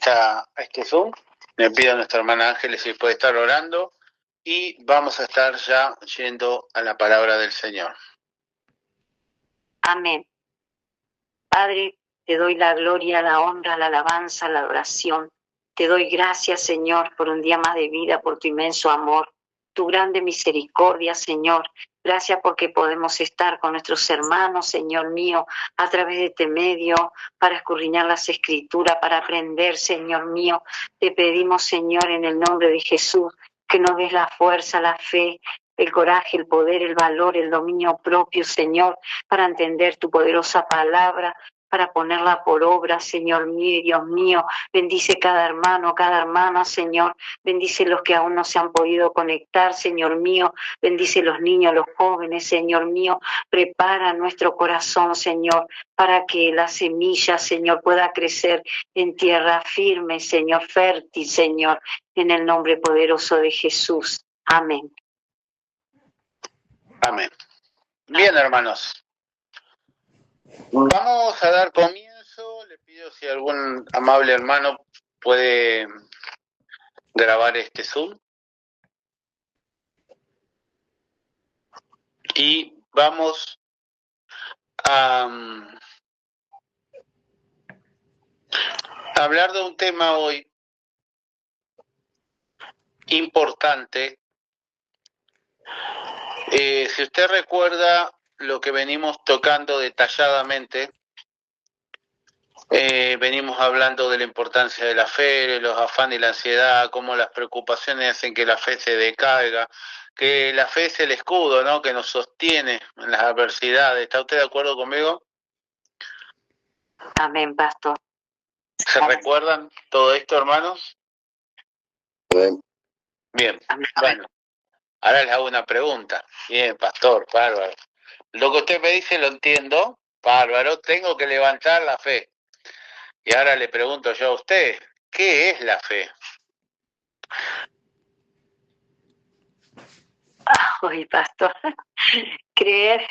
a este Zoom. Me pido a nuestra hermana Ángeles si puede estar orando y vamos a estar ya yendo a la palabra del Señor. Amén. Padre, te doy la gloria, la honra, la alabanza, la adoración. Te doy gracias, Señor, por un día más de vida, por tu inmenso amor, tu grande misericordia, Señor. Gracias porque podemos estar con nuestros hermanos, Señor mío, a través de este medio, para escudriñar las Escrituras, para aprender, Señor mío. Te pedimos, Señor, en el nombre de Jesús, que nos des la fuerza, la fe, el coraje, el poder, el valor, el dominio propio, Señor, para entender tu poderosa palabra, para ponerla por obra, Señor mío y Dios mío. Bendice cada hermano, cada hermana, Señor. Bendice los que aún no se han podido conectar, Señor mío. Bendice los niños, los jóvenes, Señor mío. Prepara nuestro corazón, Señor, para que la semilla, Señor, pueda crecer en tierra firme, Señor, fértil, Señor, en el nombre poderoso de Jesús. Amén. Amén. Bien, hermanos. Vamos a dar comienzo. Le pido si algún amable hermano puede grabar este Zoom. Y vamos a hablar de un tema hoy importante. Si usted recuerda lo que venimos tocando detalladamente, venimos hablando de la importancia de la fe, de los afanes y la ansiedad, cómo las preocupaciones hacen que la fe se decaiga, que la fe es el escudo, ¿no?, que nos sostiene en las adversidades. ¿Está usted de acuerdo conmigo? Amén, pastor. ¿Se recuerdan todo esto, hermanos? Bien, bueno, ahora les hago una pregunta. Bien, pastor, bárbaro. Lo que usted me dice lo entiendo, bárbaro, tengo que levantar la fe. Y ahora le pregunto yo a usted, ¿qué es la fe? Ay, pastor. Creer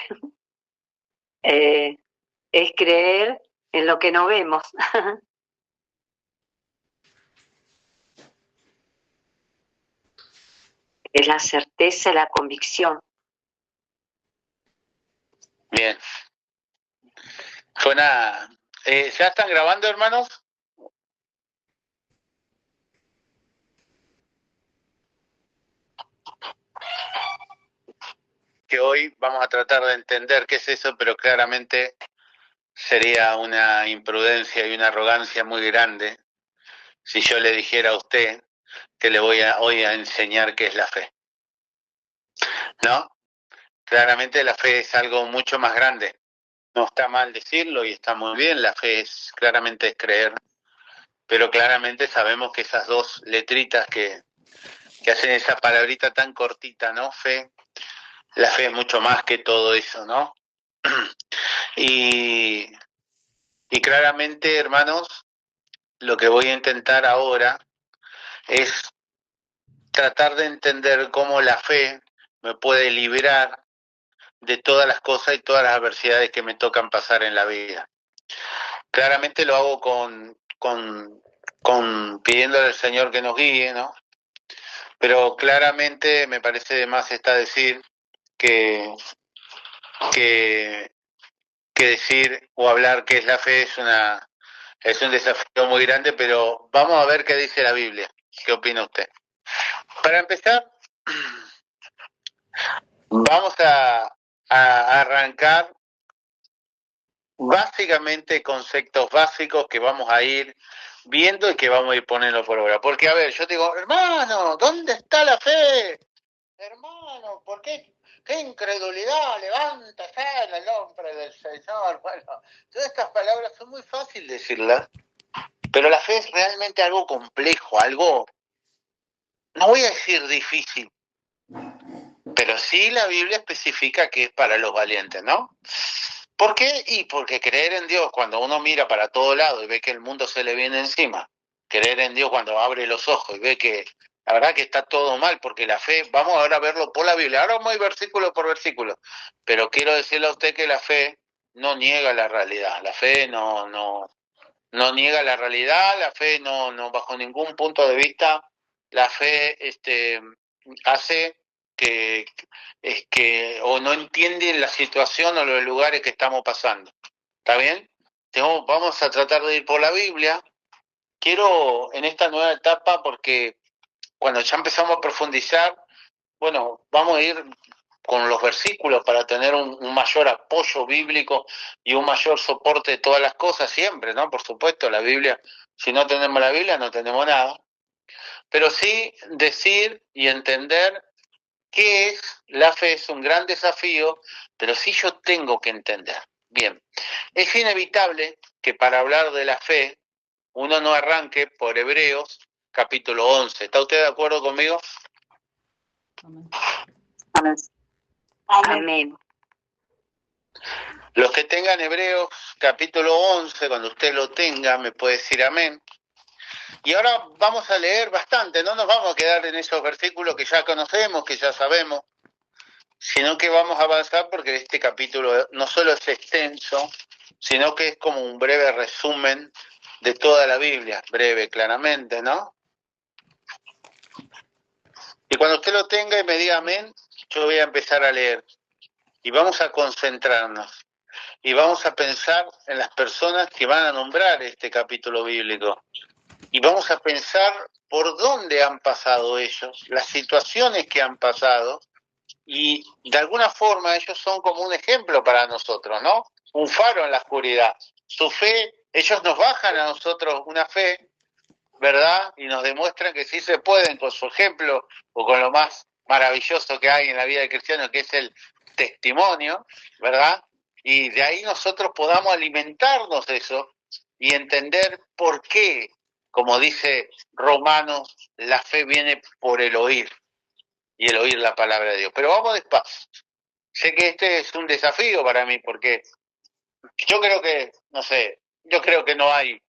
es creer en lo que no vemos. Es la certeza y la convicción. Bien. ¿Ya están grabando, hermanos? Que hoy vamos a tratar de entender qué es eso, pero claramente sería una imprudencia y una arrogancia muy grande si yo le dijera a usted que le voy a hoy a enseñar qué es la fe. ¿No? Claramente la fe es algo mucho más grande. No está mal decirlo y está muy bien, la fe claramente es creer, pero claramente sabemos que esas dos letritas que hacen esa palabrita tan cortita, ¿no? Fe, la fe es mucho más que todo eso, ¿no? Y claramente, hermanos, lo que voy a intentar ahora es tratar de entender cómo la fe me puede liberar de todas las cosas y todas las adversidades que me tocan pasar en la vida. Claramente lo hago con pidiéndole al Señor que nos guíe, ¿no? Pero claramente me parece de más está decir que decir o hablar qué es la fe es un desafío muy grande, pero vamos a ver qué dice la Biblia. ¿Qué opina usted? Para empezar, vamos a arrancar básicamente conceptos básicos que vamos a ir viendo y que vamos a ir poniendo por obra. Porque, a ver, yo te digo, hermano, ¿dónde está la fe? Hermano, ¿por qué? ¡Qué incredulidad! Levanta fe en el nombre del Señor. Bueno, todas estas palabras son muy fáciles de decirlas, pero la fe es realmente algo complejo, algo, no voy a decir difícil, pero sí la Biblia especifica que es para los valientes, ¿no? ¿Por qué? Y porque creer en Dios cuando uno mira para todo lado y ve que el mundo se le viene encima, creer en Dios cuando abre los ojos y ve que la verdad que está todo mal, porque la fe, vamos ahora a verlo por la Biblia, ahora vamos a ir versículo por versículo, pero quiero decirle a usted que la fe no niega la realidad, la fe no no niega la realidad, la fe no bajo ningún punto de vista, la fe hace que o no entiende la situación o los lugares que estamos pasando. ¿Está bien? Vamos a tratar de ir por la Biblia. Quiero en esta nueva etapa, porque cuando ya empezamos a profundizar, bueno, vamos a ir con los versículos para tener un mayor apoyo bíblico y un mayor soporte de todas las cosas siempre, ¿no? Por supuesto, la Biblia, si no tenemos la Biblia no tenemos nada, pero sí decir y entender qué es la fe. Es un gran desafío, pero sí yo tengo que entender. Bien, es inevitable que para hablar de la fe uno no arranque por Hebreos capítulo 11. ¿Está usted de acuerdo conmigo? Amén. Amén. Amén. Los que tengan Hebreos capítulo 11, cuando usted lo tenga, me puede decir amén. Y ahora vamos a leer bastante, no nos vamos a quedar en esos versículos que ya conocemos, que ya sabemos, sino que vamos a avanzar porque este capítulo no solo es extenso, sino que es como un breve resumen de toda la Biblia, breve claramente, ¿no? Y cuando usted lo tenga y me diga amén, yo voy a empezar a leer y vamos a concentrarnos. Y vamos a pensar en las personas que van a nombrar este capítulo bíblico. Y vamos a pensar por dónde han pasado ellos, las situaciones que han pasado. Y de alguna forma ellos son como un ejemplo para nosotros, ¿no? Un faro en la oscuridad. Su fe, ellos nos bajan a nosotros una fe, ¿verdad? Y nos demuestran que sí se pueden con su ejemplo o con lo más maravilloso que hay en la vida del cristiano, que es el testimonio, ¿verdad? Y de ahí nosotros podamos alimentarnos de eso y entender por qué, como dice Romanos, la fe viene por el oír y el oír la palabra de Dios. Pero vamos despacio. Sé que este es un desafío para mí porque yo creo que, no sé, yo creo que no hay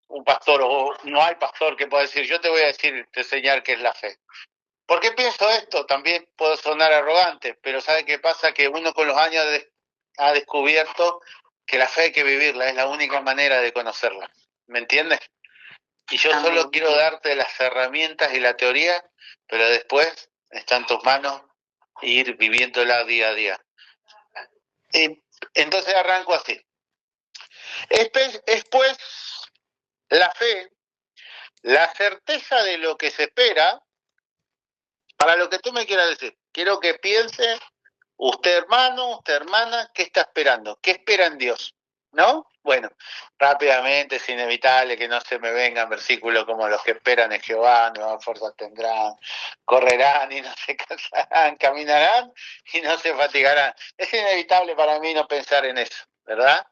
un pastor o no hay pastor que pueda decir, yo te voy a decir, te enseñar qué es la fe. ¿Por qué pienso esto? También puedo sonar arrogante, pero ¿sabe qué pasa? Que uno con los años ha descubierto que la fe hay que vivirla, es la única manera de conocerla. ¿Me entiendes? Y yo solo quiero darte las herramientas y la teoría, pero después está en tus manos ir viviéndola día a día. Entonces arranco así. Es pues la fe, la certeza de lo que se espera, para lo que tú me quieras decir. Quiero que piense usted hermano, usted hermana, ¿qué está esperando? ¿Qué espera en Dios? ¿No? Bueno, rápidamente es inevitable que no se me vengan versículos como los que esperan en Jehová, nuevas fuerzas tendrán, correrán y no se cansarán, caminarán y no se fatigarán. Es inevitable para mí no pensar en eso, ¿verdad?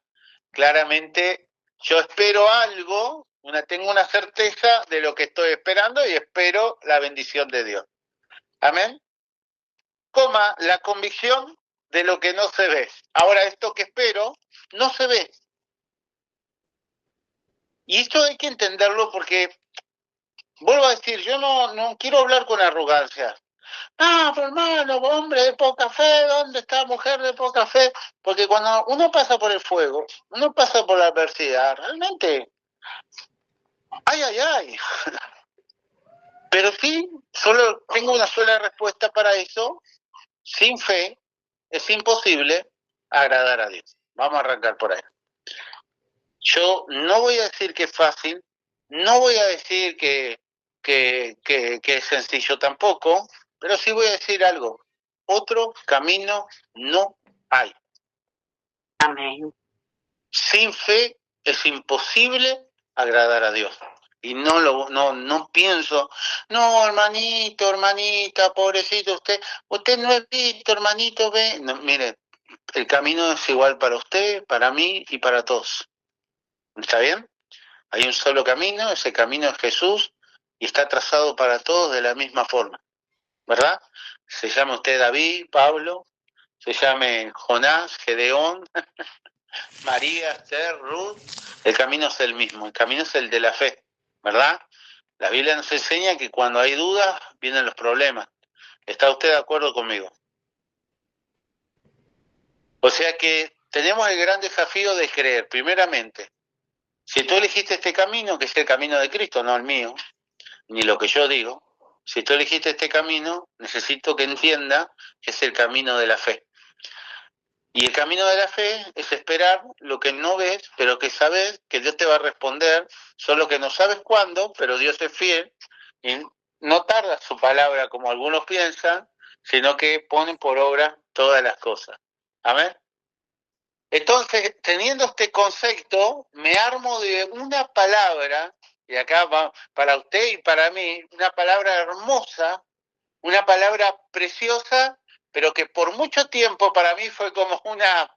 Claramente yo espero algo, tengo una certeza de lo que estoy esperando y espero la bendición de Dios. Amén. Coma, la convicción de lo que no se ve. Ahora, esto que espero no se ve. Y esto hay que entenderlo porque, vuelvo a decir, yo no quiero hablar con arrogancia. Ah, pero hermano, hombre de poca fe, ¿dónde está mujer de poca fe? Porque cuando uno pasa por el fuego, uno pasa por la adversidad, realmente, ay. Pero sí, solo tengo una sola respuesta para eso. Sin fe es imposible agradar a Dios. Vamos a arrancar por ahí. Yo no voy a decir que es fácil, no voy a decir que es sencillo tampoco, pero sí voy a decir algo. Otro camino no hay. Amén. Sin fe es imposible agradar a Dios. Y no pienso, no, hermanito, hermanita, pobrecito, usted no es visto, hermanito, ve. No, mire, el camino es igual para usted, para mí y para todos. ¿Está bien? Hay un solo camino, ese camino es Jesús y está trazado para todos de la misma forma, ¿verdad? Se llama usted David, Pablo, se llame Jonás, Gedeón, María, Esther, Ruth, el camino es el mismo, el camino es el de la fe, ¿verdad? La Biblia nos enseña que cuando hay dudas vienen los problemas. ¿Está usted de acuerdo conmigo? O sea que tenemos el gran desafío de creer, primeramente, Si tú elegiste este camino, que es el camino de Cristo, no el mío, ni lo que yo digo, si tú elegiste este camino, necesito que entienda que es el camino de la fe. Y el camino de la fe es esperar lo que no ves, pero que sabes que Dios te va a responder, solo que no sabes cuándo, pero Dios es fiel y no tarda su palabra como algunos piensan, sino que ponen por obra todas las cosas. Amén. Entonces, teniendo este concepto, me armo de una palabra, y acá va para usted y para mí, una palabra hermosa, una palabra preciosa, pero que por mucho tiempo para mí fue como una,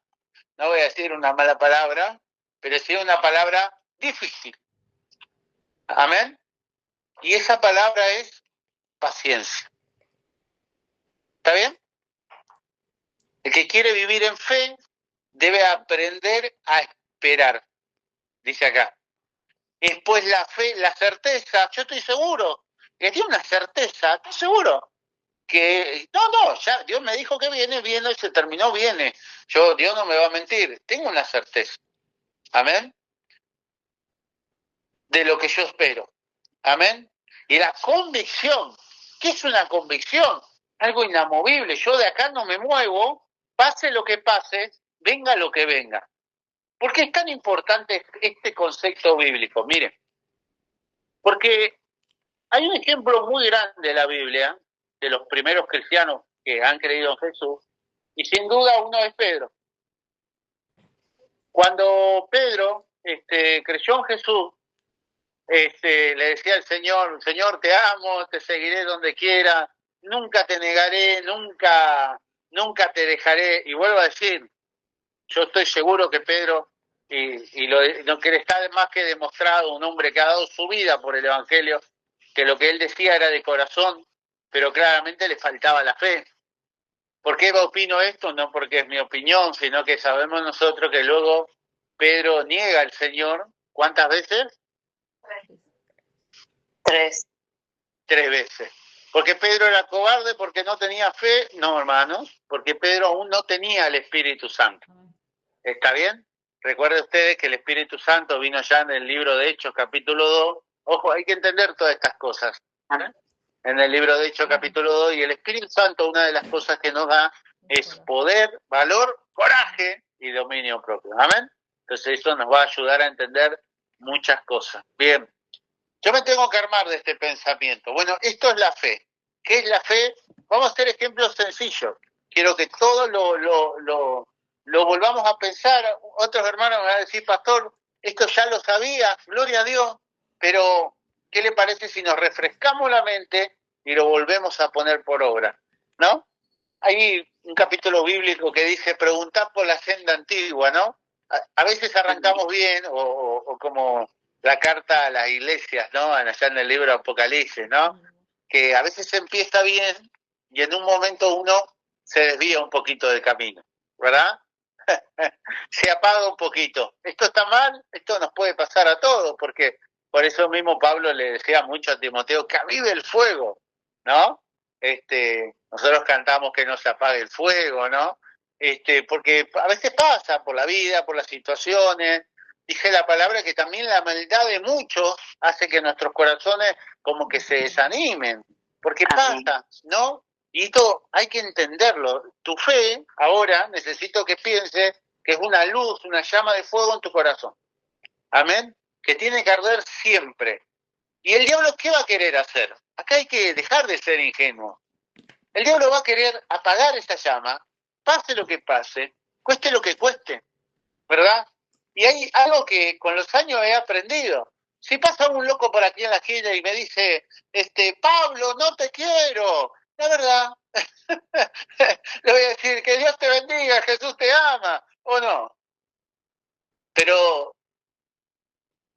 no voy a decir una mala palabra, pero sí una palabra difícil. Amén. Y esa palabra es paciencia. ¿Está bien? El que quiere vivir en fe debe aprender a esperar, dice acá. Después la fe, la certeza, yo estoy seguro, que tiene una certeza, estoy seguro, que no, ya Dios me dijo que viene, viene, se terminó, viene. Dios no me va a mentir, tengo una certeza. Amén. De lo que yo espero. Amén. Y la convicción, ¿qué es una convicción? Algo inamovible. Yo de acá no me muevo, pase lo que pase, venga lo que venga. ¿Por qué es tan importante este concepto bíblico? Miren, porque hay un ejemplo muy grande de la Biblia, de los primeros cristianos que han creído en Jesús, y sin duda uno es Pedro. Cuando Pedro creyó en Jesús, le decía al Señor, Señor, te amo, te seguiré donde quiera, nunca te negaré, nunca te dejaré. Y vuelvo a decir, yo estoy seguro que Pedro, lo que le está más que demostrado, un hombre que ha dado su vida por el Evangelio, que lo que él decía era de corazón, pero claramente le faltaba la fe. ¿Por qué opino esto? No porque es mi opinión, sino que sabemos nosotros que luego Pedro niega al Señor, ¿cuántas veces? 3. 3 veces. ¿Porque Pedro era cobarde? ¿Porque no tenía fe? No, hermanos, porque Pedro aún no tenía el Espíritu Santo. ¿Está bien? Recuerden ustedes que el Espíritu Santo vino ya en el libro de Hechos, capítulo 2. Ojo, hay que entender todas estas cosas. En el libro de Hechos, capítulo 2, y el Espíritu Santo, una de las cosas que nos da es poder, valor, coraje y dominio propio. ¿Amén? Entonces eso nos va a ayudar a entender muchas cosas. Bien. Yo me tengo que armar de este pensamiento. Bueno, esto es la fe. ¿Qué es la fe? Vamos a hacer ejemplos sencillos. Quiero que todos lo volvamos a pensar. Otros hermanos me van a decir, pastor, esto ya lo sabía, gloria a Dios, pero ¿qué le parece si nos refrescamos la mente y lo volvemos a poner por obra? ¿No? Hay un capítulo bíblico que dice, preguntad por la senda antigua, ¿no? A veces arrancamos bien, o como la carta a las iglesias, ¿no? Allá en el libro Apocalipsis, ¿no? Que a veces se empieza bien y en un momento uno se desvía un poquito del camino, ¿verdad? Se apaga un poquito. Esto está mal, esto nos puede pasar a todos, porque por eso mismo Pablo le decía mucho a Timoteo que avive el fuego, ¿no? Nosotros cantamos que no se apague el fuego, ¿no? Porque a veces pasa por la vida, por las situaciones. Dije la palabra que también la maldad de muchos hace que nuestros corazones como que se desanimen, porque pasa, ¿no? Y esto hay que entenderlo. Tu fe, ahora, necesito que pienses que es una luz, una llama de fuego en tu corazón. Amén. Que tiene que arder siempre. ¿Y el diablo qué va a querer hacer? Acá hay que dejar de ser ingenuo. El diablo va a querer apagar esa llama, pase lo que pase, cueste lo que cueste, ¿verdad? Y hay algo que con los años he aprendido. Si pasa un loco por aquí en la esquina y me dice, Pablo, no te quiero, la verdad, le voy a decir que Dios te bendiga, Jesús te ama, o no. Pero,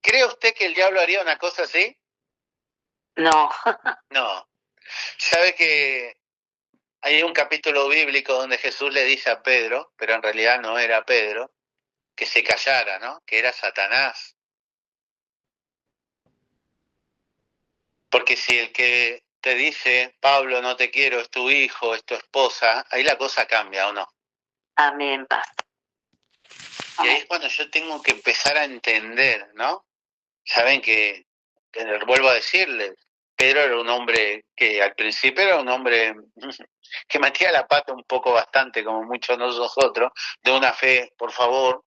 ¿cree usted que el diablo haría una cosa así? No. No. ¿Sabe que hay un capítulo bíblico donde Jesús le dice a Pedro, pero en realidad no era Pedro, que se callara, ¿no? Que era Satanás. Porque si el que te dice, Pablo, no te quiero, es tu hijo, es tu esposa, ahí la cosa cambia, ¿o no? Amén, pastor. Y ahí es cuando yo tengo que empezar a entender, ¿no? Saben que vuelvo a decirles, Pedro era un hombre que al principio era un hombre que metía la pata un poco bastante, como muchos de nosotros, de una fe, por favor,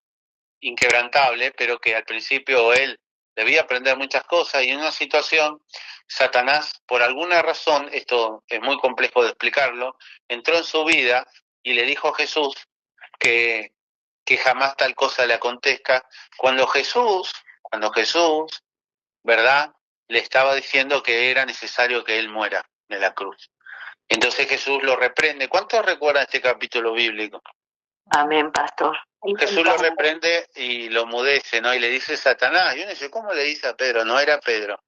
inquebrantable, pero que al principio él debía aprender muchas cosas y en una situación, Satanás, por alguna razón, esto es muy complejo de explicarlo, entró en su vida y le dijo a Jesús que, que jamás tal cosa le acontezca, cuando Jesús, ¿verdad? Le estaba diciendo que era necesario que él muera de la cruz. Entonces Jesús lo reprende. ¿Cuántos recuerdan este capítulo bíblico? Amén, pastor. Jesús lo reprende y lo mudece, ¿no? Y le dice Satanás. Y uno dice, ¿cómo le dice a Pedro? No era Pedro.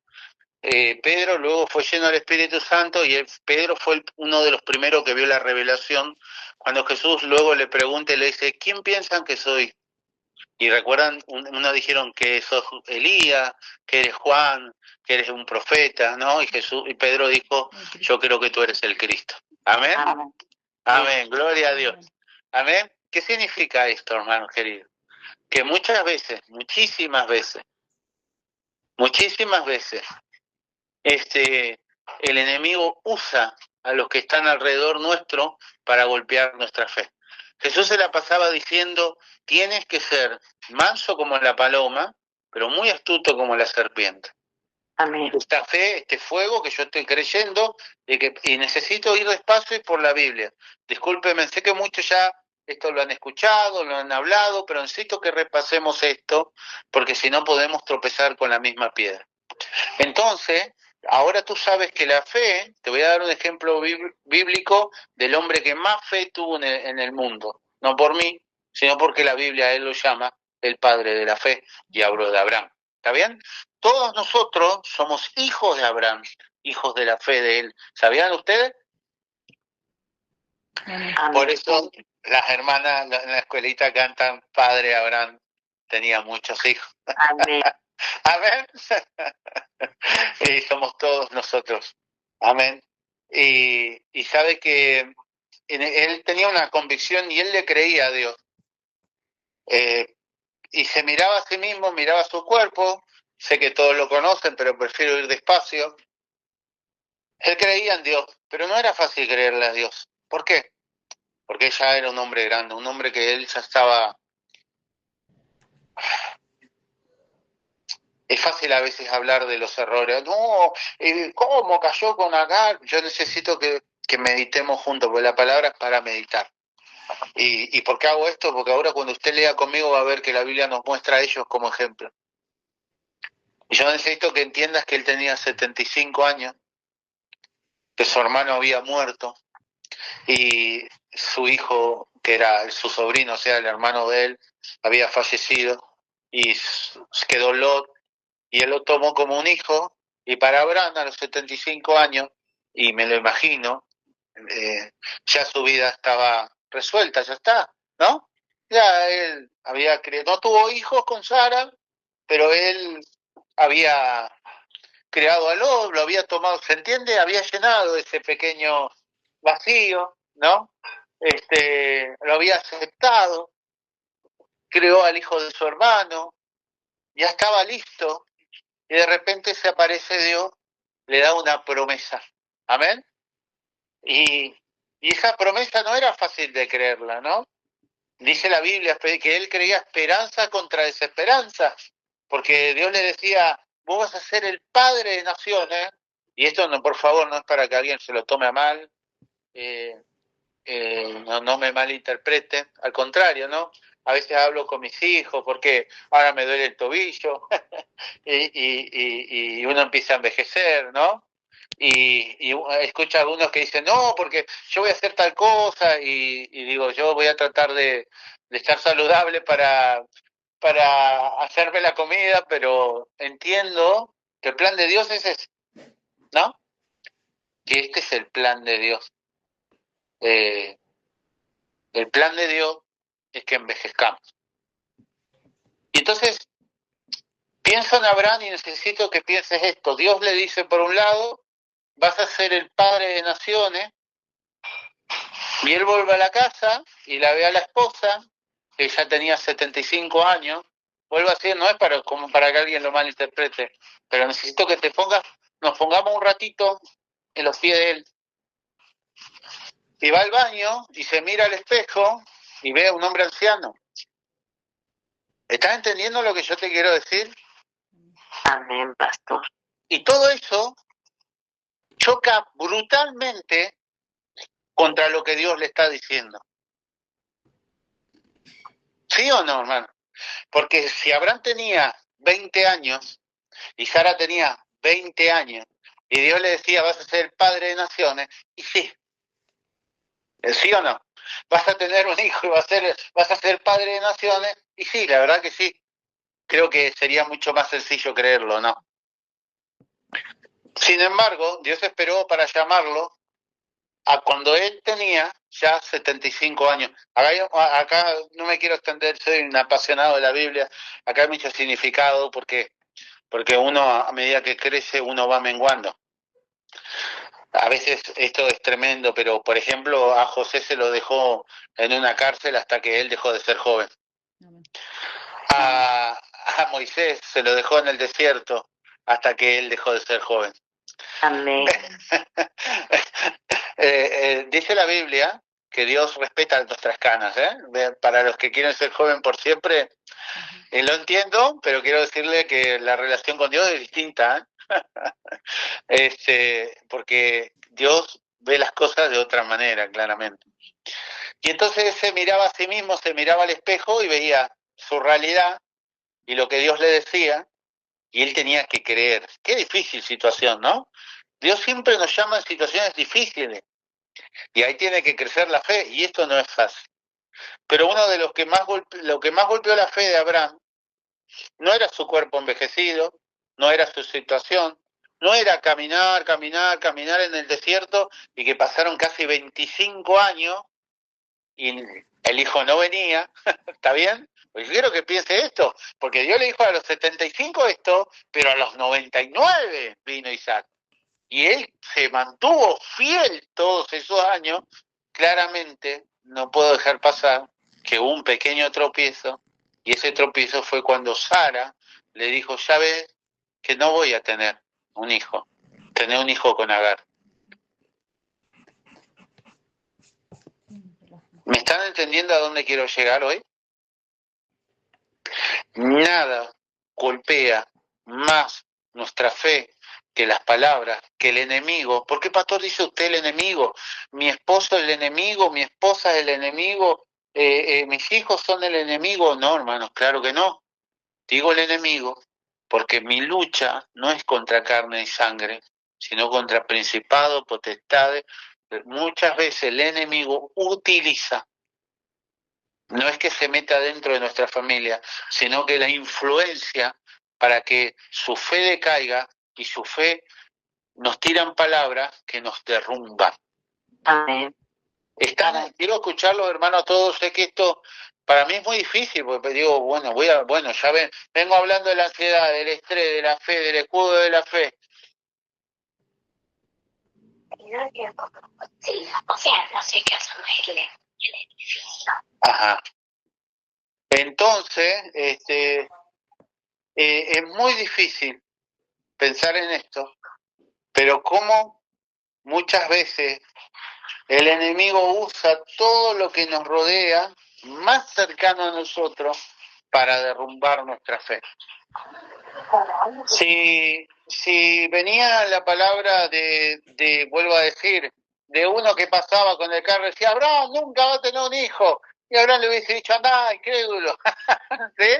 Pedro luego fue lleno del Espíritu Santo y Pedro fue uno de los primeros que vio la revelación. Cuando Jesús luego le pregunta y le dice, ¿quién piensan que soy? Y recuerdan, uno dijeron que sos Elías, que eres Juan, que eres un profeta, ¿no? Y Pedro dijo, yo creo que tú eres el Cristo. Amén. Amén. Amén. Gloria a Dios. Amén. ¿Qué significa esto, hermanos queridos? Que muchas veces, muchísimas veces, el enemigo usa a los que están alrededor nuestro para golpear nuestra fe. Jesús se la pasaba diciendo, tienes que ser manso como la paloma, pero muy astuto como la serpiente. Amén. Esta fe, este fuego que yo estoy creyendo, y necesito ir despacio y por la Biblia. Discúlpeme, sé que muchos ya esto lo han escuchado, lo han hablado, pero necesito que repasemos esto, porque si no podemos tropezar con la misma piedra. Entonces, ahora tú sabes que la fe, te voy a dar un ejemplo bíblico del hombre que más fe tuvo en el mundo, no por mí, sino porque la Biblia a él lo llama el padre de la fe, y hablo de Abraham. ¿Está bien? Todos nosotros somos hijos de Abraham, hijos de la fe de él. ¿Sabían ustedes? Amén. Por eso las hermanas en la escuelita cantan, Padre Abraham tenía muchos hijos. Amén. Amén. Y somos todos nosotros. Amén. Y sabe que él tenía una convicción y él le creía a Dios. Y se miraba a sí mismo, miraba su cuerpo. Sé que todos lo conocen, pero prefiero ir despacio. Él creía en Dios, pero no era fácil creerle a Dios. ¿Por qué? Porque ya era un hombre grande, un hombre que él ya estaba... Es fácil a veces hablar de los errores. No, ¿cómo cayó con Agar? Yo necesito que meditemos juntos, porque la palabra es para meditar. ¿Y por qué hago esto? Porque ahora cuando usted lea conmigo va a ver que la Biblia nos muestra a ellos como ejemplo. Y yo necesito que entiendas que él tenía 75 años, que su hermano había muerto, y su hijo, que era su sobrino, o sea, el hermano de él, había fallecido, y quedó Lot, y él lo tomó como un hijo, y para Abraham a los 75 años, y me lo imagino, ya su vida estaba resuelta, ya está, ¿no? Ya él había no tuvo hijos con Sara, pero él había creado a Lot, lo había tomado, ¿se entiende? Había llenado ese pequeño vacío, ¿no? Lo había aceptado, creó al hijo de su hermano, ya estaba listo, y de repente se aparece Dios, le da una promesa. Amén. Y esa promesa no era fácil de creerla, ¿no? Dice la Biblia que él creía esperanza contra desesperanza, porque Dios le decía, vos vas a ser el padre de naciones, y esto no, por favor, no es para que alguien se lo tome a mal, no me malinterpreten, al contrario, ¿no? A veces hablo con mis hijos porque ahora me duele el tobillo y uno empieza a envejecer, ¿no? Y escucho a algunos que dicen, no, porque yo voy a hacer tal cosa y digo, yo voy a tratar de estar saludable para hacerme la comida, pero entiendo que el plan de Dios es ese, ¿no? Que este es el plan de Dios. El plan de Dios es que envejezcamos. Y entonces, pienso en Abraham y necesito que pienses esto. Dios le dice, por un lado, vas a ser el padre de naciones, y él vuelve a la casa y la ve a la esposa, que ya tenía 75 años, vuelvo a decir, no es como para que alguien lo malinterprete, pero necesito que nos pongamos un ratito en los pies de él. Y va al baño y se mira al espejo y ve a un hombre anciano. ¿Estás entendiendo lo que yo te quiero decir? Amén, pastor. Y todo eso choca brutalmente contra lo que Dios le está diciendo. ¿Sí o no, hermano? Porque si Abraham tenía 20 años y Sara tenía 20 años y Dios le decía, vas a ser padre de naciones, y sí, ¿sí o no? Vas a tener un hijo y vas a ser padre de naciones, y sí, la verdad que sí. Creo que sería mucho más sencillo creerlo, ¿no? Sin embargo, Dios esperó para llamarlo a cuando él tenía ya 75 años. Acá no me quiero extender, soy un apasionado de la Biblia, acá hay mucho significado porque uno a medida que crece uno va menguando. A veces esto es tremendo, pero por ejemplo a José se lo dejó en una cárcel hasta que él dejó de ser joven. A Moisés se lo dejó en el desierto hasta que él dejó de ser joven. Amén. Dice la Biblia que Dios respeta nuestras canas, ¿eh? Para los que quieren ser joven por siempre, lo entiendo, pero quiero decirle que la relación con Dios es distinta, porque Dios ve las cosas de otra manera, claramente. Y entonces se miraba a sí mismo, se miraba al espejo y veía su realidad y lo que Dios le decía, y él tenía que creer. Qué difícil situación, ¿no? Dios siempre nos llama en situaciones difíciles y ahí tiene que crecer la fe, y esto no es fácil. Pero uno de lo que más golpeó la fe de Abraham no era su cuerpo envejecido, no era su situación, no era caminar en el desierto y que pasaron casi 25 años y el hijo no venía, ¿está bien? Pues quiero que piense esto, porque Dios le dijo a los 75 esto, pero a los 99 vino Isaac. Y él se mantuvo fiel todos esos años. Claramente no puedo dejar pasar que hubo un pequeño tropiezo, y ese tropiezo fue cuando Sara le dijo, ya ves que no voy a tener un hijo con Agar. ¿Me están entendiendo a dónde quiero llegar hoy? Nada golpea más nuestra fe que las palabras, que el enemigo. ¿Por qué, pastor, dice usted el enemigo? Mi esposo es el enemigo, mi esposa es el enemigo, mis hijos son el enemigo. No, hermanos, claro que no. Digo el enemigo porque mi lucha no es contra carne y sangre, sino contra principados, potestades. Muchas veces el enemigo utiliza, no es que se meta dentro de nuestra familia, sino que la influencia para que su fe decaiga, y su fe nos tiran palabras que nos derrumban. Amén. Quiero escucharlo, hermano, todos. Sé que esto para mí es muy difícil, porque digo, bueno, ya vengo hablando de la ansiedad, del estrés, de la fe, del escudo de la fe. O sea, no sé qué hacer el edificio. Ajá. Entonces, es muy difícil pensar en esto, pero como muchas veces el enemigo usa todo lo que nos rodea, más cercano a nosotros, para derrumbar nuestra fe. Si venía la palabra vuelvo a decir, de uno que pasaba con el carro y decía, Abraham nunca va a tener un hijo, y Abraham le hubiese dicho, anda, incrédulo. ¿Sí?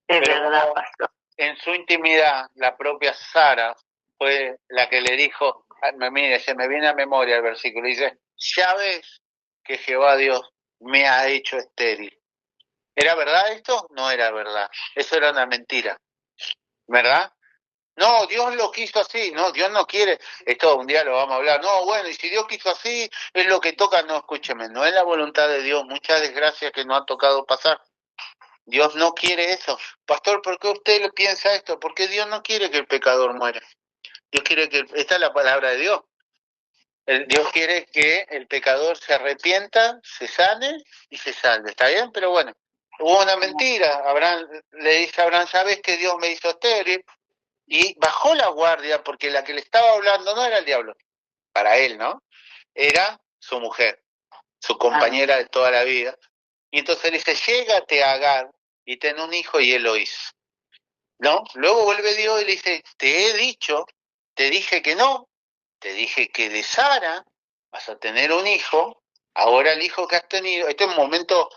Es verdad, pastor. En su intimidad, la propia Sara fue la que le dijo, mire, se me viene a memoria el versículo, dice, ya ves que Jehová Dios me ha hecho estéril. ¿Era verdad esto? No era verdad. Eso era una mentira. ¿Verdad? No, Dios lo quiso así. No, Dios no quiere. Esto un día lo vamos a hablar. No, bueno, y si Dios quiso así, es lo que toca. No, escúcheme, no es la voluntad de Dios. Muchas desgracias que nos ha tocado pasar. Dios no quiere eso. Pastor, ¿por qué usted le piensa esto? Porque Dios no quiere que el pecador muera. Dios quiere que... Esta es la palabra de Dios. Dios quiere que el pecador se arrepienta, se sane y se salve. ¿Está bien? Pero bueno, hubo una mentira. Abraham le dice a Abraham, ¿sabes que Dios me hizo estéril? Y bajó la guardia porque la que le estaba hablando no era el diablo, para él, ¿no? Era su mujer, su compañera de toda la vida. Y entonces le dice, llégate a Agar y ten un hijo, y él lo hizo. ¿No? Luego vuelve Dios y le dice, te he dicho, te dije que no, te dije que de Sara vas a tener un hijo, ahora el hijo que has tenido, este es un momento,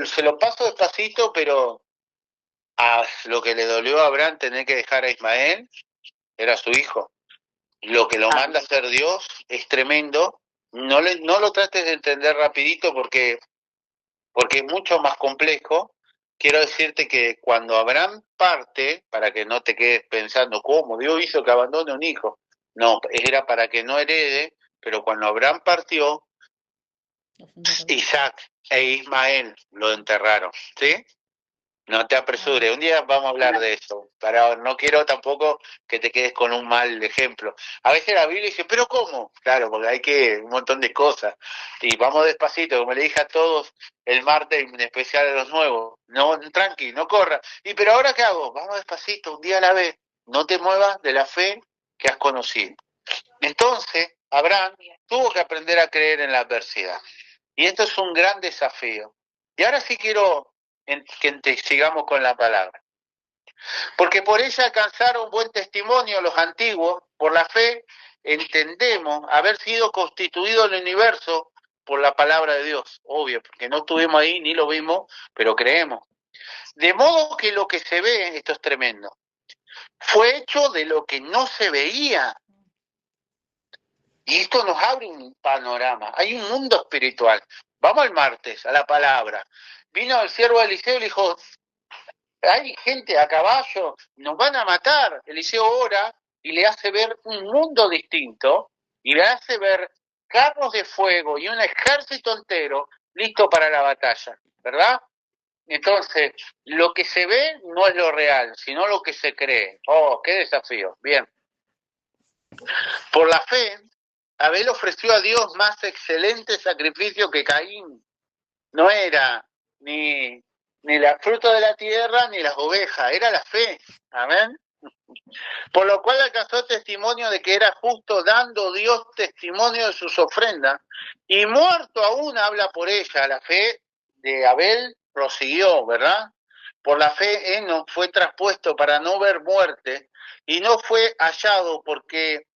se lo paso despacito, pero a lo que le dolió a Abraham tener que dejar a Ismael, era su hijo. Lo que lo manda a hacer Dios es tremendo. No lo trates de entender rapidito porque es mucho más complejo. Quiero decirte que cuando Abraham parte, para que no te quedes pensando, ¿cómo? Dios hizo que abandone un hijo. No, era para que no herede, pero cuando Abraham partió, Isaac e Ismael lo enterraron, ¿sí? No te apresures, un día vamos a hablar de eso, pero no quiero tampoco que te quedes con un mal ejemplo. A veces la Biblia dice, ¿pero cómo? Claro, porque hay que un montón de cosas. Y vamos despacito, como le dije a todos el martes, en especial a los nuevos. No, tranqui, no corra. ¿Y pero ahora qué hago? Vamos despacito, un día a la vez. No te muevas de la fe que has conocido. Entonces, Abraham tuvo que aprender a creer en la adversidad. Y esto es un gran desafío. Y ahora sí quiero que sigamos con la palabra. Porque por ella alcanzaron buen testimonio los antiguos, por la fe entendemos haber sido constituido el universo por la palabra de Dios, obvio, porque no estuvimos ahí ni lo vimos, pero creemos. De modo que lo que se ve, esto es tremendo, fue hecho de lo que no se veía. Y esto nos abre un panorama, hay un mundo espiritual. Vamos al martes, a la palabra. Vino el siervo de Eliseo y le dijo, hay gente a caballo, nos van a matar. Eliseo ora y le hace ver un mundo distinto y le hace ver carros de fuego y un ejército entero listo para la batalla, ¿verdad? Entonces, lo que se ve no es lo real, sino lo que se cree. Oh, qué desafío. Bien. Por la fe, Abel ofreció a Dios más excelente sacrificio que Caín. No era ni la fruta de la tierra ni las ovejas, era la fe. Amén. Por lo cual alcanzó testimonio de que era justo, dando Dios testimonio de sus ofrendas, y muerto aún habla por ella. La fe de Abel prosiguió, ¿verdad? Por la fe Enoc fue traspuesto para no ver muerte, y no fue hallado porque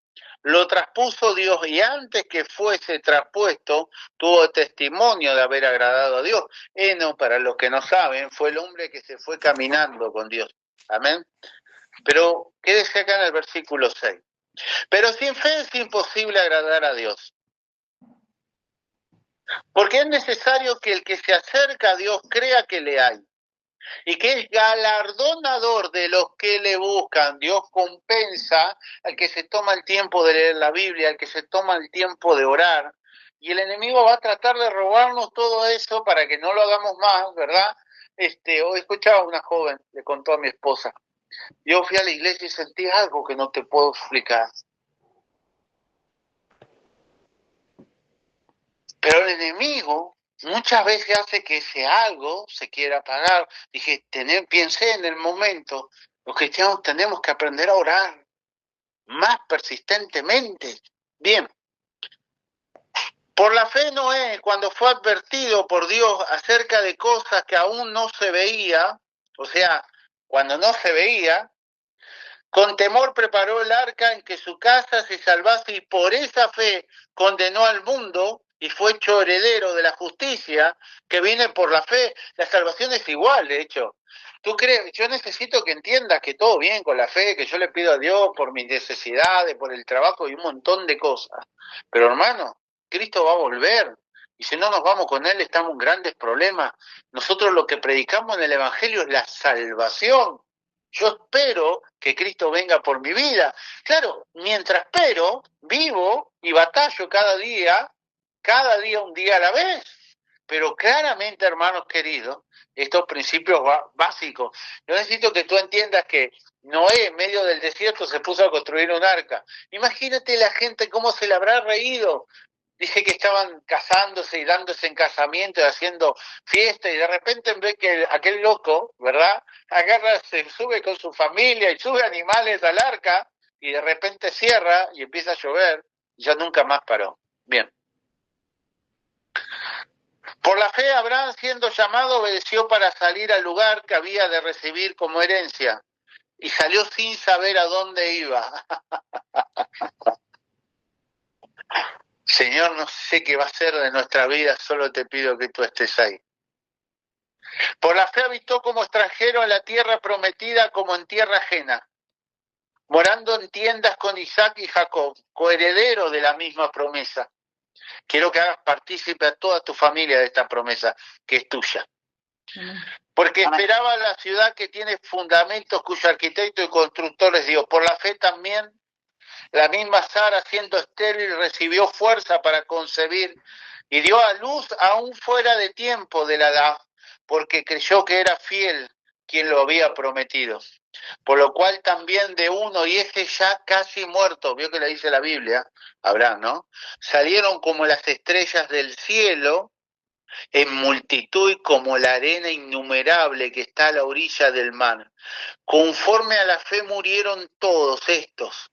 lo traspuso Dios, y antes que fuese traspuesto, tuvo testimonio de haber agradado a Dios. Enoc, para los que no saben, fue el hombre que se fue caminando con Dios. Amén. Pero quédese acá en el versículo 6. Pero sin fe es imposible agradar a Dios. Porque es necesario que el que se acerca a Dios crea que le hay. Y que es galardonador de los que le buscan. Dios compensa al que se toma el tiempo de leer la Biblia, al que se toma el tiempo de orar. Y el enemigo va a tratar de robarnos todo eso para que no lo hagamos más, ¿verdad? Hoy escuchaba a una joven, le contó a mi esposa, yo fui a la iglesia y sentí algo que no te puedo explicar. Pero el enemigo muchas veces hace que ese algo se quiera apagar. Dije, piense en el momento, los cristianos tenemos que aprender a orar más persistentemente. Bien. Por la fe Noé, cuando fue advertido por Dios acerca de cosas que aún no se veía, o sea, cuando no se veía, con temor preparó el arca en que su casa se salvase y por esa fe condenó al mundo y fue hecho heredero de la justicia que viene por la fe. La salvación es igual, de hecho. ¿Tú crees? Yo necesito que entiendas que todo bien con la fe, que yo le pido a Dios por mis necesidades, por el trabajo y un montón de cosas. Pero hermano, Cristo va a volver. Y si no nos vamos con Él, estamos en grandes problemas. Nosotros lo que predicamos en el Evangelio es la salvación. Yo espero que Cristo venga por mi vida. Claro, mientras espero, vivo y batallo cada día un día a la vez. pero claramente, hermanos queridos, estos principios básicos. Yo necesito que tú entiendas que Noé, en medio del desierto, se puso a construir un arca. Imagínate la gente cómo se le habrá reído. Dice que estaban casándose y dándose en casamiento y haciendo fiesta, y de repente ven que aquel loco, ¿verdad? Agarra, se sube con su familia y sube animales al arca, y de repente cierra y empieza a llover, y ya nunca más paró. Bien. Por la fe, Abraham, siendo llamado, obedeció para salir al lugar que había de recibir como herencia, y salió sin saber a dónde iba. Señor, no sé qué va a ser de nuestra vida, solo te pido que tú estés ahí. Por la fe habitó como extranjero en la tierra prometida como en tierra ajena, morando en tiendas con Isaac y Jacob, coherederos de la misma promesa. Quiero que hagas partícipe a toda tu familia de esta promesa, que es tuya. Porque esperaba la ciudad que tiene fundamentos, cuyo arquitecto y constructor es Dios. Por la fe también, la misma Sara, siendo estéril, recibió fuerza para concebir y dio a luz aún fuera de tiempo de la edad, porque creyó que era fiel quien lo había prometido. Por lo cual también de uno, y este ya casi muerto, vio que le dice la Biblia, Abraham, ¿no? Salieron como las estrellas del cielo, en multitud como la arena innumerable que está a la orilla del mar. Conforme a la fe murieron todos estos,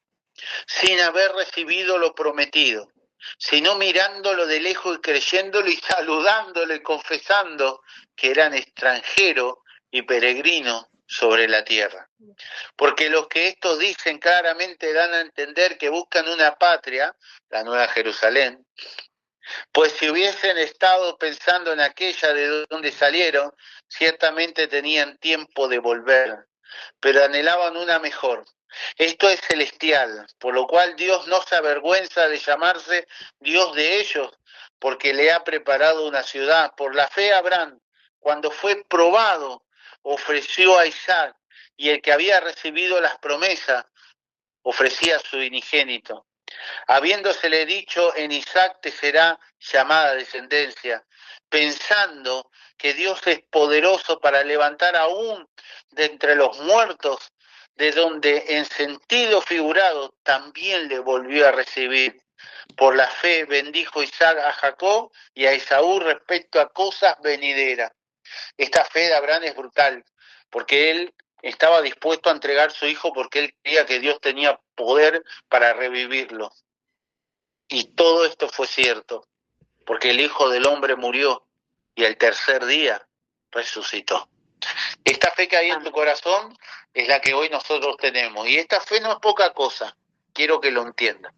sin haber recibido lo prometido, sino mirándolo de lejos y creyéndolo y saludándolo y confesando que eran extranjeros y peregrinos sobre la tierra. Porque los que estos dicen claramente dan a entender que buscan una patria, la Nueva Jerusalén, pues si hubiesen estado pensando en aquella de donde salieron, ciertamente tenían tiempo de volver, pero anhelaban una mejor. Esto es celestial, por lo cual Dios no se avergüenza de llamarse Dios de ellos, porque le ha preparado una ciudad. Por la fe Abraham, cuando fue probado, ofreció a Isaac, y el que había recibido las promesas, ofrecía a su unigénito, habiéndosele dicho: en Isaac te será llamada descendencia, pensando que Dios es poderoso para levantar aún de entre los muertos, de donde en sentido figurado también le volvió a recibir. Por la fe bendijo Isaac a Jacob y a Esaú respecto a cosas venideras. Esta fe de Abraham es brutal, porque él estaba dispuesto a entregar su hijo porque él creía que Dios tenía poder para revivirlo. Y todo esto fue cierto, porque el Hijo del Hombre murió y el tercer día resucitó. Esta fe que hay en tu corazón es la que hoy nosotros tenemos. Y esta fe no es poca cosa, quiero que lo entiendan.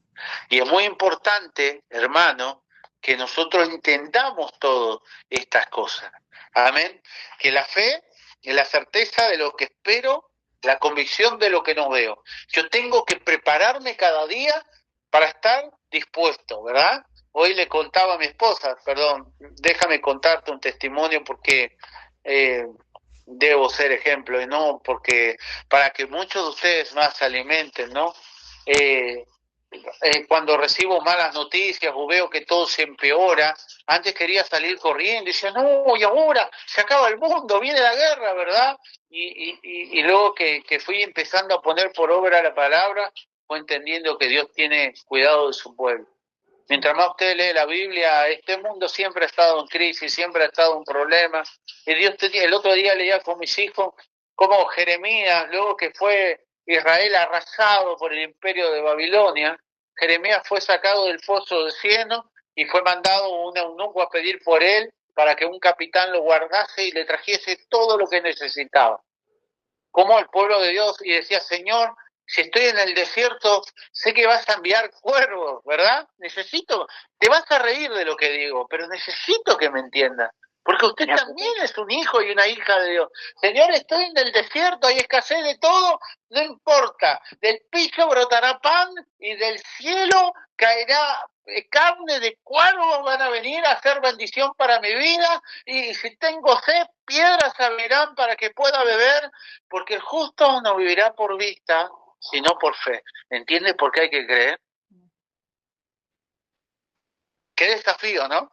Y es muy importante, hermano, que nosotros entendamos todas estas cosas. Amén. Que la fe es la certeza de lo que espero, la convicción de lo que no veo. Yo tengo que prepararme cada día para estar dispuesto, ¿verdad? Hoy le contaba a mi esposa, perdón, déjame contarte un testimonio porque debo ser ejemplo y no porque para que muchos de ustedes más se alimenten, ¿no? Cuando recibo malas noticias o veo que todo se empeora, antes quería salir corriendo y decía, no, y ahora se acaba el mundo, viene la guerra, ¿verdad? Y luego que fui empezando a poner por obra la palabra, fue entendiendo que Dios tiene cuidado de su pueblo. Mientras más usted lee la Biblia, este mundo siempre ha estado en crisis, siempre ha estado en problemas. Y Dios el otro día leía con mis hijos cómo Jeremías, luego que fue Israel arrasado por el imperio de Babilonia, Jeremías fue sacado del foso de Cieno y fue mandado un eunuco a pedir por él para que un capitán lo guardase y le trajese todo lo que necesitaba. Como el pueblo de Dios, y decía, Señor, si estoy en el desierto, sé que vas a enviar cuervos, ¿verdad? Te vas a reír de lo que digo, pero necesito que me entiendan, porque usted también es un hijo y una hija de Dios. Señor, estoy en el desierto, hay escasez de todo, no importa, del piso brotará pan y del cielo caerá carne de cuervos, van a venir a hacer bendición para mi vida, y si tengo sed, piedras abrirán para que pueda beber, porque el justo no vivirá por vista, sino por fe. ¿Entiendes por qué hay que creer? Qué desafío, ¿no?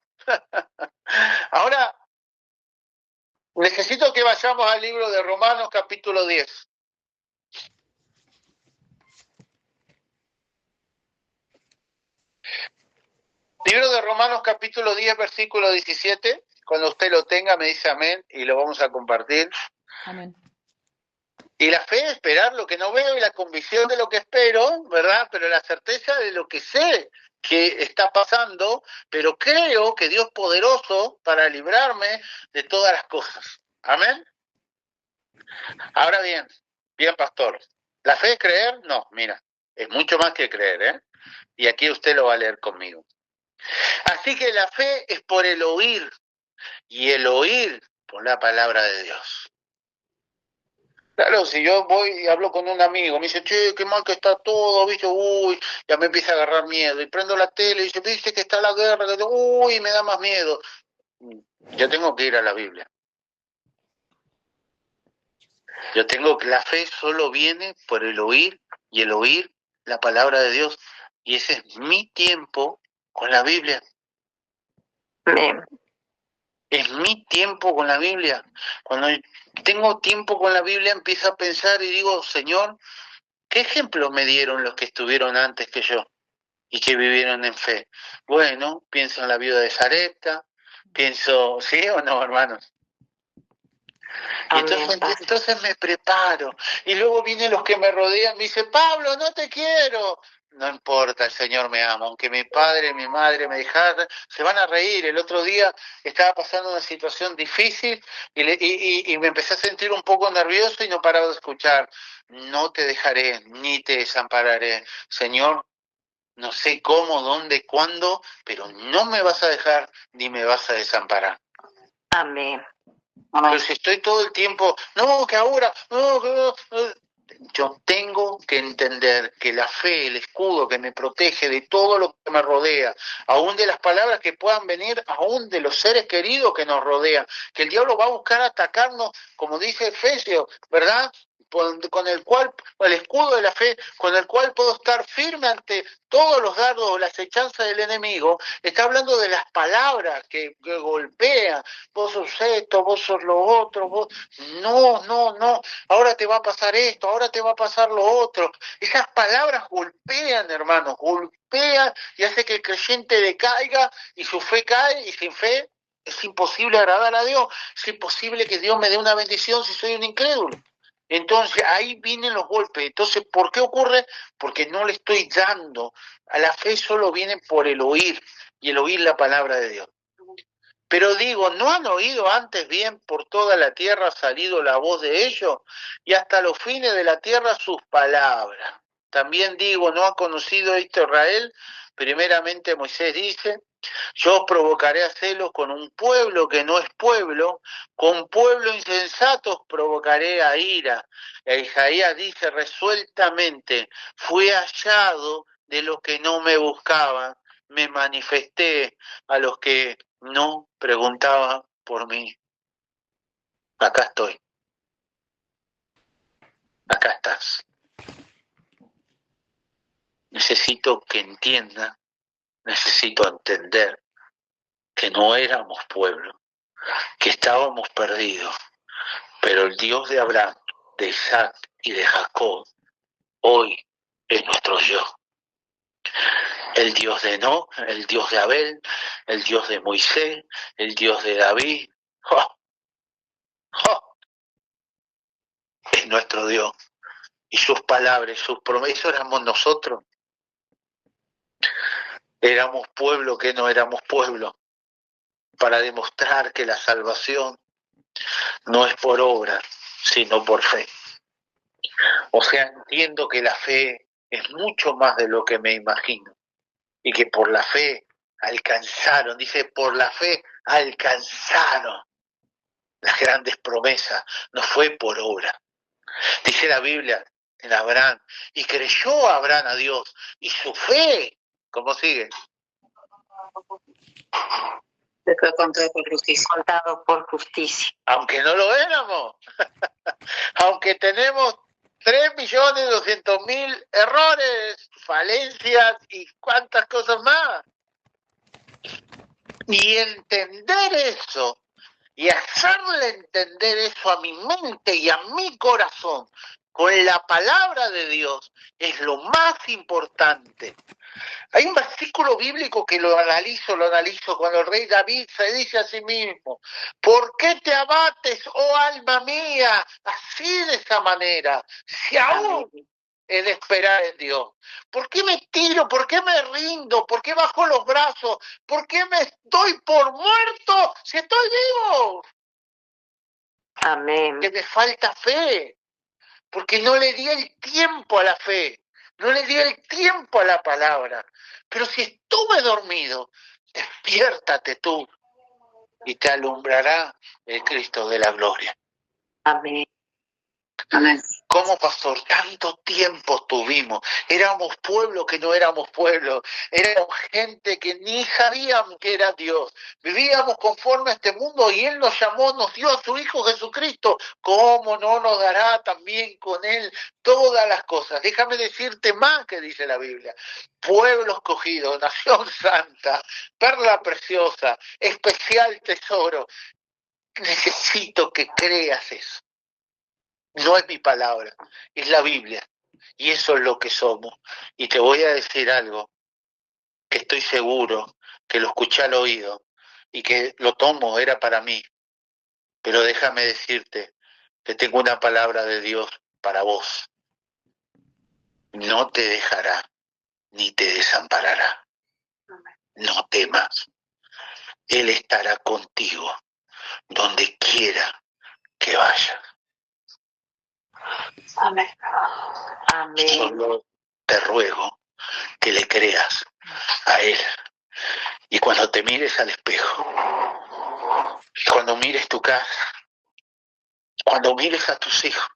Ahora, necesito que vayamos al libro de Romanos capítulo 10. Libro de Romanos capítulo 10, versículo 17. Cuando usted lo tenga me dice amén y lo vamos a compartir. Amén. Y la fe es esperar lo que no veo y la convicción de lo que espero, ¿verdad? Pero la certeza de lo que sé que está pasando, pero creo que Dios es poderoso para librarme de todas las cosas. Amén. Ahora bien, pastor, ¿la fe es creer? No, mira, es mucho más que creer, ¿eh? Y aquí usted lo va a leer conmigo. Así que la fe es por el oír, y el oír por la palabra de Dios. Claro, si yo voy y hablo con un amigo, me dice, che, qué mal que está todo, ¿viste? Uy, ya me empieza a agarrar miedo. Y prendo la tele y dice, viste que está la guerra, uy, me da más miedo. Yo tengo que ir a la Biblia. Yo tengo que la fe solo viene por el oír, y el oír la palabra de Dios. Y ese es mi tiempo con la Biblia. Amén. Es mi tiempo con la Biblia. Cuando tengo tiempo con la Biblia empiezo a pensar y digo, Señor, ¿qué ejemplo me dieron los que estuvieron antes que yo y que vivieron en fe? Bueno, pienso en la viuda de Sarepta, pienso, ¿sí o no, hermanos? Y entonces me preparo. Y luego vienen los que me rodean, me dicen, Pablo, no te quiero. No importa, el Señor me ama. Aunque mi padre y mi madre me dejaran, se van a reír. El otro día estaba pasando una situación difícil y me empecé a sentir un poco nervioso y no paraba de escuchar. No te dejaré, ni te desampararé. Señor, no sé cómo, dónde, cuándo, pero no me vas a dejar ni me vas a desamparar. Amén. Pero si estoy todo el tiempo, no, que ahora, no, que no. Yo tengo que entender que la fe, el escudo que me protege de todo lo que me rodea, aún de las palabras que puedan venir, aún de los seres queridos que nos rodean, que el diablo va a buscar atacarnos, como dice Efesios, ¿verdad? Con el cual, el escudo de la fe, con el cual puedo estar firme ante todos los dardos o las hechanzas del enemigo. Está hablando de las palabras que golpean, vos sos esto, vos sos lo otro, vos... No, ahora te va a pasar esto, ahora te va a pasar lo otro. Esas palabras golpean, hermanos, golpean y hace que el creyente decaiga y su fe cae, y sin fe es imposible agradar a Dios, es imposible que Dios me dé una bendición si soy un incrédulo. Entonces ahí vienen los golpes. Entonces, ¿por qué ocurre? Porque no le estoy dando. A la fe solo viene por el oír, y el oír la palabra de Dios. Pero digo, ¿no han oído antes bien por toda la tierra ha salido la voz de ellos? Y hasta los fines de la tierra sus palabras. También digo, ¿no ha conocido esto Israel? Primeramente Moisés dice, yo os provocaré a celos con un pueblo que no es pueblo, con pueblo insensato os provocaré a ira. E Isaías dice resueltamente, fui hallado de los que no me buscaban, me manifesté a los que no preguntaban por mí. Acá estoy, acá estás. Necesito que entienda, necesito entender que no éramos pueblo, que estábamos perdidos, pero el Dios de Abraham, de Isaac y de Jacob, hoy es nuestro yo. El Dios de Enoc, el Dios de Abel, el Dios de Moisés, el Dios de David, es nuestro Dios. Y sus palabras, sus promesas, éramos nosotros. Éramos pueblo que no éramos pueblo, para demostrar que la salvación no es por obra, sino por fe. O sea, entiendo que la fe es mucho más de lo que me imagino, y que por la fe alcanzaron, dice, por la fe alcanzaron las grandes promesas, no fue por obra. Dice la Biblia en Abraham, y creyó Abraham a Dios, y su fe, ¿cómo sigue? Fue contado por justicia. Contado por justicia. Aunque no lo éramos, aunque tenemos 3.200.000 errores, falencias y cuántas cosas más. Y entender eso, y hacerle entender eso a mi mente y a mi corazón, con la palabra de Dios, es lo más importante. Hay un versículo bíblico que lo analizo, cuando el rey David se dice a sí mismo: ¿por qué te abates, oh alma mía, así de esa manera? Si aún he de esperar en Dios. ¿Por qué me tiro? ¿Por qué me rindo? ¿Por qué bajo los brazos? ¿Por qué me doy por muerto si estoy vivo? Amén. Que me falta fe, porque no le di el tiempo a la fe, no le di el tiempo a la palabra. Pero si estuve dormido, despiértate tú y te alumbrará el Cristo de la gloria. Amén. Amén. ¿Cómo, pastor? Tanto tiempo tuvimos. Éramos pueblo que no éramos pueblo. Éramos gente que ni sabíamos que era Dios. Vivíamos conforme a este mundo y Él nos llamó, nos dio a su Hijo Jesucristo. ¿Cómo no nos dará también con Él todas las cosas? Déjame decirte más que dice la Biblia. Pueblo escogido, nación santa, perla preciosa, especial tesoro. Necesito que creas eso. No es mi palabra, es la Biblia. Y eso es lo que somos. Y te voy a decir algo, que estoy seguro, que lo escuché al oído, y que lo tomo, era para mí. Pero déjame decirte que tengo una palabra de Dios para vos. No te dejará, ni te desamparará. No temas. Él estará contigo, donde quiera que vayas. Amén. Amén. Solo te ruego que le creas a Él. Y cuando te mires al espejo, cuando mires tu casa, cuando mires a tus hijos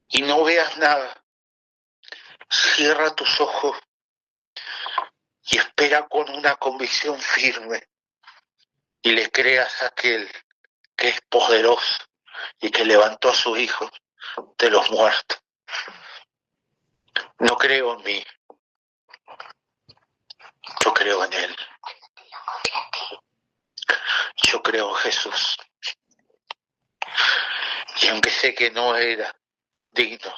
y no veas nada, cierra tus ojos y espera con una convicción firme y le creas a aquel que es poderoso y que levantó a sus hijos de los muertos. No creo en mí, yo creo en Él. Yo creo en Jesús. Y aunque sé que no era digno,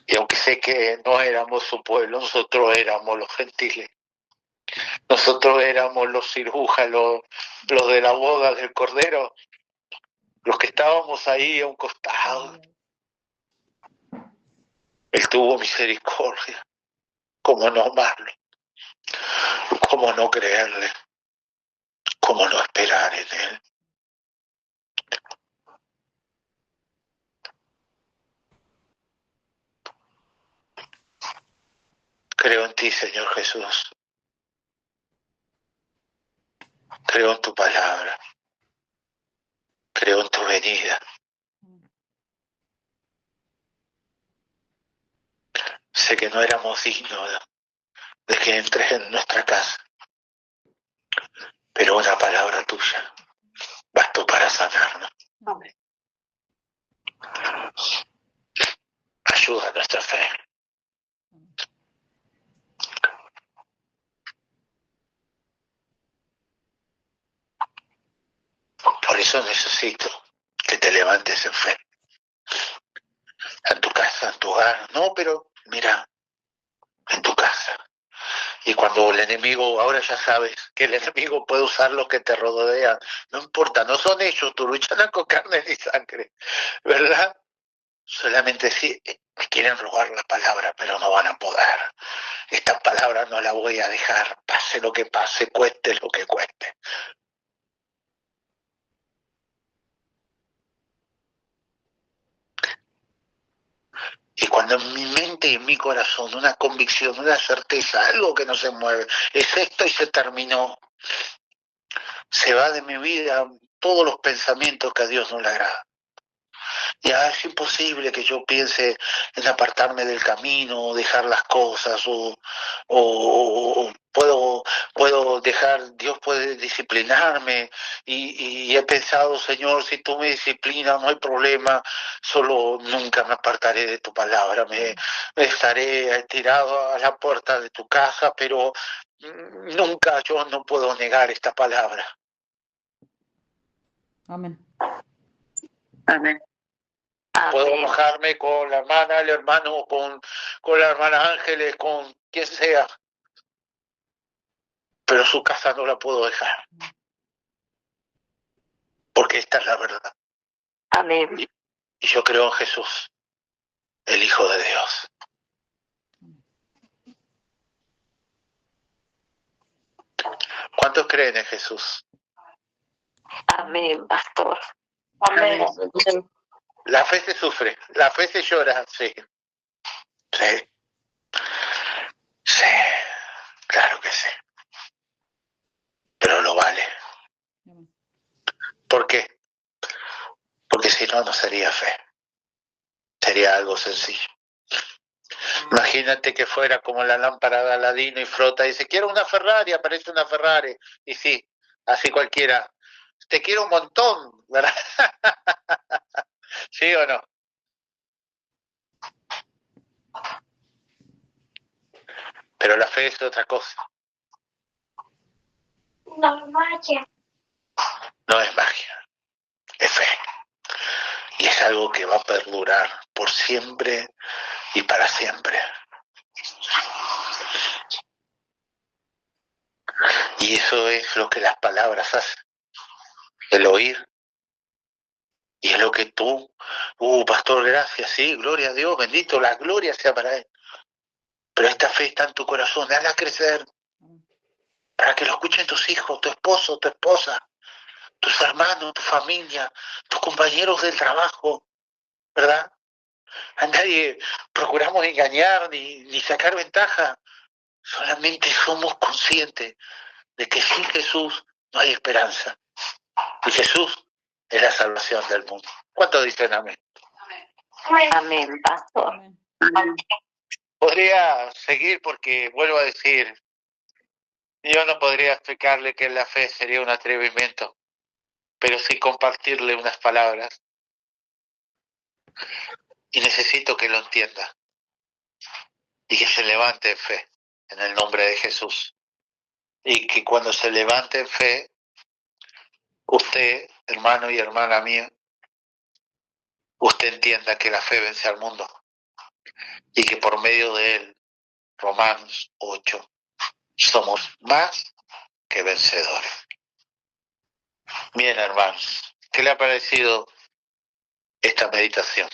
y aunque sé que no éramos su pueblo, nosotros éramos los gentiles. Nosotros éramos los cirujanos, los de la boda del Cordero, los que estábamos ahí a un costado. Él tuvo misericordia. ¿Cómo no amarlo? ¿Cómo no creerle? ¿Cómo no esperar en Él? Creo en ti, Señor Jesús. Creo en tu palabra. Creo en tu venida. Sé que no éramos dignos de que entres en nuestra casa, pero una palabra tuya bastó para sanarnos. Ayuda a nuestra fe. Por eso necesito que te levantes en fe. En tu casa, en tu hogar. No, pero mira, en tu casa. Y cuando el enemigo, ahora ya sabes que el enemigo puede usar los que te rodean. No importa, no son ellos, tu lucha no es con carne ni sangre, ¿verdad? Solamente si me quieren robar la palabra, pero no van a poder. Esta palabra no la voy a dejar, pase lo que pase, cueste lo que cueste. Y cuando en mi mente y en mi corazón una convicción, una certeza, algo que no se mueve, es esto y se terminó, se va de mi vida todos los pensamientos que a Dios no le agrada. Ya es imposible que yo piense en apartarme del camino, dejar las cosas, o puedo dejar, Dios puede disciplinarme, y he pensado, Señor, si tú me disciplinas no hay problema, solo nunca me apartaré de tu palabra, me estaré tirado a la puerta de tu casa, pero nunca yo no puedo negar esta palabra. Amén. Amén. Puedo Amén. enojarme con la hermana, el hermano, con la hermana Ángeles, con quien sea, pero su casa no la puedo dejar, porque esta es la verdad. Amén. Y yo creo en Jesús, el Hijo de Dios. ¿Cuántos creen en Jesús? Amén, pastor. Amén. La fe se sufre, la fe se llora, sí. Sí, sí, claro que sí. Pero lo vale. ¿Por qué? Porque si no, no sería fe. Sería algo sencillo. Imagínate que fuera como la lámpara de Aladino y frota y dice, quiero una Ferrari, aparece una Ferrari. Y sí, así cualquiera. Te quiero un montón, ¿verdad? ¿Sí o no? Pero la fe es otra cosa. No es magia. No es magia, es fe. Y es algo que va a perdurar por siempre y para siempre. Y eso es lo que las palabras hacen. El oír. Y es lo que tú, pastor, gracias, sí, gloria a Dios, bendito, la gloria sea para Él. Pero esta fe está en tu corazón, hazla crecer, para que lo escuchen tus hijos, tu esposo, tu esposa, tus hermanos, tu familia, tus compañeros del trabajo, ¿verdad? A nadie procuramos engañar ni sacar ventaja, solamente somos conscientes de que sin Jesús no hay esperanza. Y Jesús es la salvación del mundo. ¿Cuántos dicen amén? Amén, pastor. Amén. Podría seguir porque, vuelvo a decir, yo no podría explicarle que la fe sería un atrevimiento, pero sí compartirle unas palabras. Y necesito que lo entienda y que se levante en fe en el nombre de Jesús. Y que cuando se levante en fe, usted, hermano y hermana mía, usted entienda que la fe vence al mundo y que por medio de él, Romanos 8, somos más que vencedores. Bien, hermanos, ¿qué le ha parecido esta meditación?